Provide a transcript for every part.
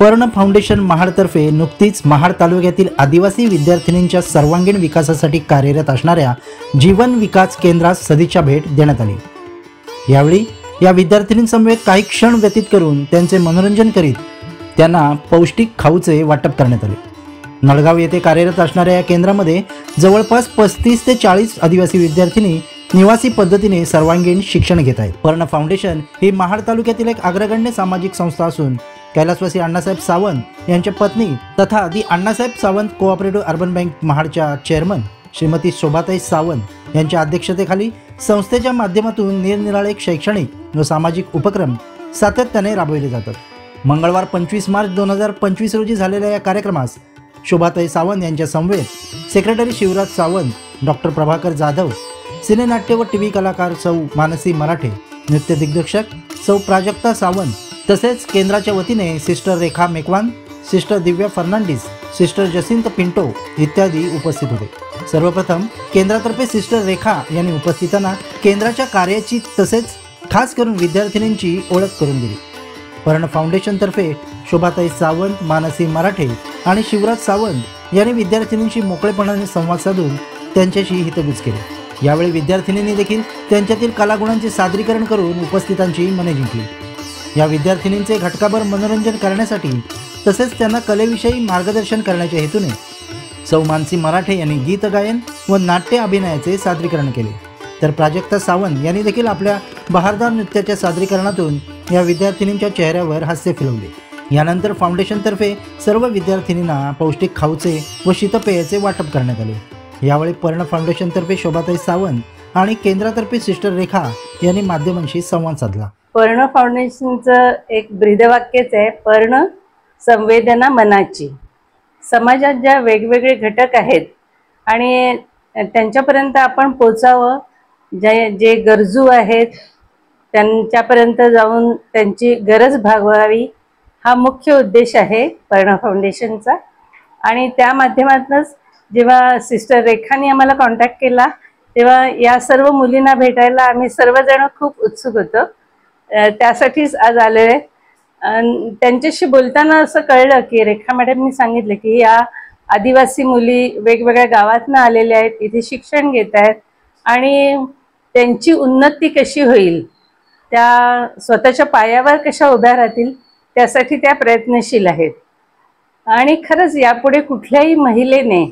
पर्ण फाउंडेशन महाडतर्फे नुकतीच महाड तालुक्यातील आदिवासी विद्यार्थिनींच्या सर्वांगीण विकासासाठी कार्यरत असणाऱ्या जीवन विकास केंद्रास सदिच्छा भेट देण्यात आली। यावेळी या विद्यार्थिनींसमवेत काही क्षण व्यतीत करून त्यांचे मनोरंजन करीत त्यांना पौष्टिक खाऊचे वाटप करण्यात आले। नळगाव येथे कार्यरत असणाऱ्या या केंद्रामध्ये जवळपास 35 ते 40 आदिवासी विद्यार्थिनी निवासी पद्धतीने सर्वांगीण शिक्षण घेत आहेत। पर्ण फाउंडेशन ही महाड तालुक्यातील एक अग्रगण्य सामाजिक संस्था असून कैलासवासी अण्णासाहेब सावंत यांच्या पत्नी तथा the Annasaheb Sawant cooperative urban bank महाडच्या चेअरमन श्रीमती शोभाताई सावंत यांच्या अध्यक्षतेखाली संस्थेच्या माध्यमातून निरनिराळे शैक्षणिक व सामाजिक उपक्रम सातत्याने राबविले जातात। मंगळवार 25 मार्च 2025 रोजी झालेल्या या कार्यक्रमास शोभाताई सावंत यांच्या समवेत सेक्रेटरी शिवराज सावंत, डॉक्टर प्रभाकर जाधव, सिनेनाट्य व टीव्ही कलाकार सौ मानसी मराठे, नृत्य दिग्दर्शक सौ प्राजक्ता सावंत तसेच केंद्राच्या वतीने सिस्टर रेखा मेकवान, सिस्टर दिव्या फर्नांडिस, सिस्टर जसिंत पिंटो इत्यादी उपस्थित होते। सर्वप्रथम केंद्रातर्फे सिस्टर रेखा यांनी उपस्थितांना केंद्राच्या कार्याची तसेच खास करून विद्यार्थिनींची ओळख करून दिली। पर्ण फाउंडेशनतर्फे शोभाताई सावंत, मानसी मराठे आणि शिवराज सावंत यांनी विद्यार्थिनींशी मोकळेपणाने संवाद साधून त्यांच्याशी हितगुज केले। यावेळी विद्यार्थिनींनी देखील त्यांच्यातील कलागुणांचे सादरीकरण करून उपस्थितांची मने जिंकली। या विद्यार्थिनींचे घटकाभर मनोरंजन करण्यासाठी तसेच त्यांना कलेविषयी मार्गदर्शन करण्याच्या हेतूने सौ मानसी मराठे यांनी गीत गायन व नाट्य अभिनयाचे सादरीकरण केले, तर प्राजक्ता सावंत यांनी देखील आपल्या बहारदार नृत्याच्या सादरीकरणातून या विद्यार्थिनींच्या चेहऱ्यावर हास्य फिरवले। यानंतर फाउंडेशनतर्फे सर्व विद्यार्थिनींना पौष्टिक खाऊचे व शीतपेयाचे वाटप करण्यात आले। यावेळी पर्ण फाउंडेशनतर्फे शोभाताई सावंत आणि केंद्रातर्फे सिस्टर रेखा यांनी माध्यमांशी संवाद साधला। पर्ण फाउंडेशनचं एक ब्रीदवाक्यच आहे, पर्ण संवेदना मनाची। समाजात ज्या वेगवेगळे घटक आहेत आणि त्यांच्यापर्यंत आपण पोचावं, जे गरजू आहेत त्यांच्यापर्यंत जाऊन त्यांची गरज भागवावी, हा मुख्य उद्देश आहे पर्ण फाउंडेशनचा। आणि त्या माध्यमातूनच जेव्हा सिस्टर रेखाने आम्हाला कॉन्टॅक्ट केला तेव्हा या सर्व मुलींना भेटायला आम्ही सर्वजण खूप उत्सुक होतो। त्यासाठीच आज आले। त्यांच्याशी बोलताना असं कळलं की रेखा मॅडमनी सांगितलं की या आदिवासी मुली वेगवेगळ्या गावातनं आलेल्या आहेत, इथे शिक्षण घेत आहेत आणि त्यांची उन्नती कशी होईल, त्या स्वतःच्या पायावर कशा उभ्या राहतील त्यासाठी त्या प्रयत्नशील आहेत। आणि खरंच यापुढे कुठल्याही महिलेने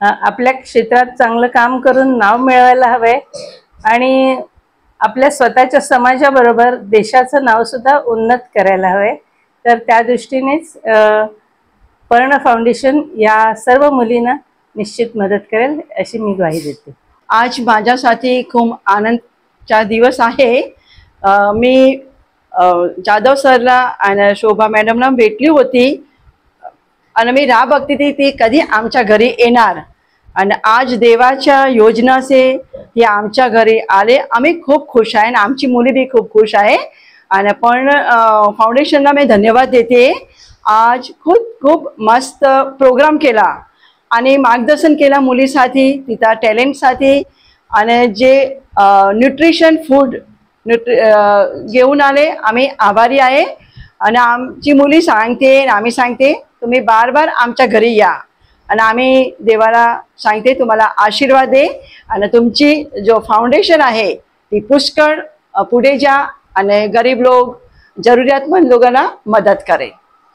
आपल्या क्षेत्रात चांगलं काम करून नाव मिळवायला हवंय आणि आपल्या स्वतःच्या समाजाबरोबर देशाचं नावसुद्धा उन्नत करायला हवंय। तर त्या दृष्टीनेच पर्ण फाउंडेशन या सर्व मुलींना निश्चित मदत करेल अशी मी ग्वाही देते। आज माझ्यासाठी खूप आनंदचा दिवस आहे। मी जाधव सरला आणि शोभा मॅडमला भेटली होती आणि मी राह बघती ती कधी आमच्या घरी येणार आणि आज देवाच्या योजना से हे आमच्या घरी आले। आम्ही खूप खुश आहे आणि आमची मुली भी खूप खुश आहे आणि पण फाउंडेशनला मी धन्यवाद देते। आज खूप खूप मस्त प्रोग्राम केला आणि मार्गदर्शन केला मुलीसाठी, तिचा टॅलेंटसाठी आणि जे न्यूट्रिशन फूड घेऊन आले, आम्ही आभारी आहे। आणि आमची मुली सांगते, आम्ही सांगते तुम्ही बार बार आमच्या घरी या आणि आम्ही देवाला सांगते तुम्हाला आशीर्वाद दे आणि तुमची जो फाउंडेशन आहे ती पुष्कळ पुढे जा आणि गरीब लोक, जरुरियातमंद लोकांना मदत करे।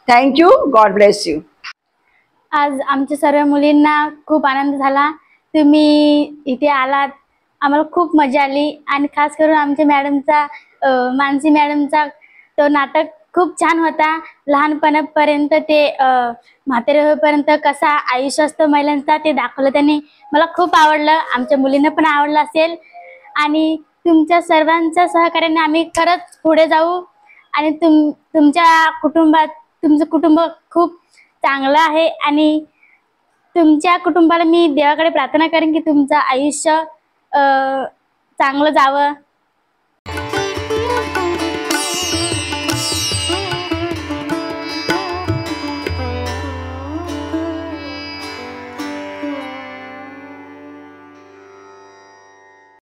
Thank you, God bless you. आज आमच्या सर्व मुलींना खूप आनंद झाला, तुम्ही इथे आलात, आम्हाला खूप मजा आली आणि खास करून आमच्या मॅडमचा मानसी मॅडमचा तो नाटक खूप छान होता। लहानपणापर्यंत ते म्हातारे होईपर्यंत कसा आयुष्य असतं महिलांचा ते दाखवलं त्यांनी, मला खूप आवडलं, आमच्या मुलींना पण आवडलं असेल। आणि तुमच्या सर्वांच्या सहकार्याने आम्ही खरंच पुढे जाऊ आणि तुमच्या कुटुंबात, तुमचं कुटुंब खूप चांगलं आहे आणि तुमच्या कुटुंबाला मी देवाकडे प्रार्थना करेन की तुमचं आयुष्य चांगलं जावं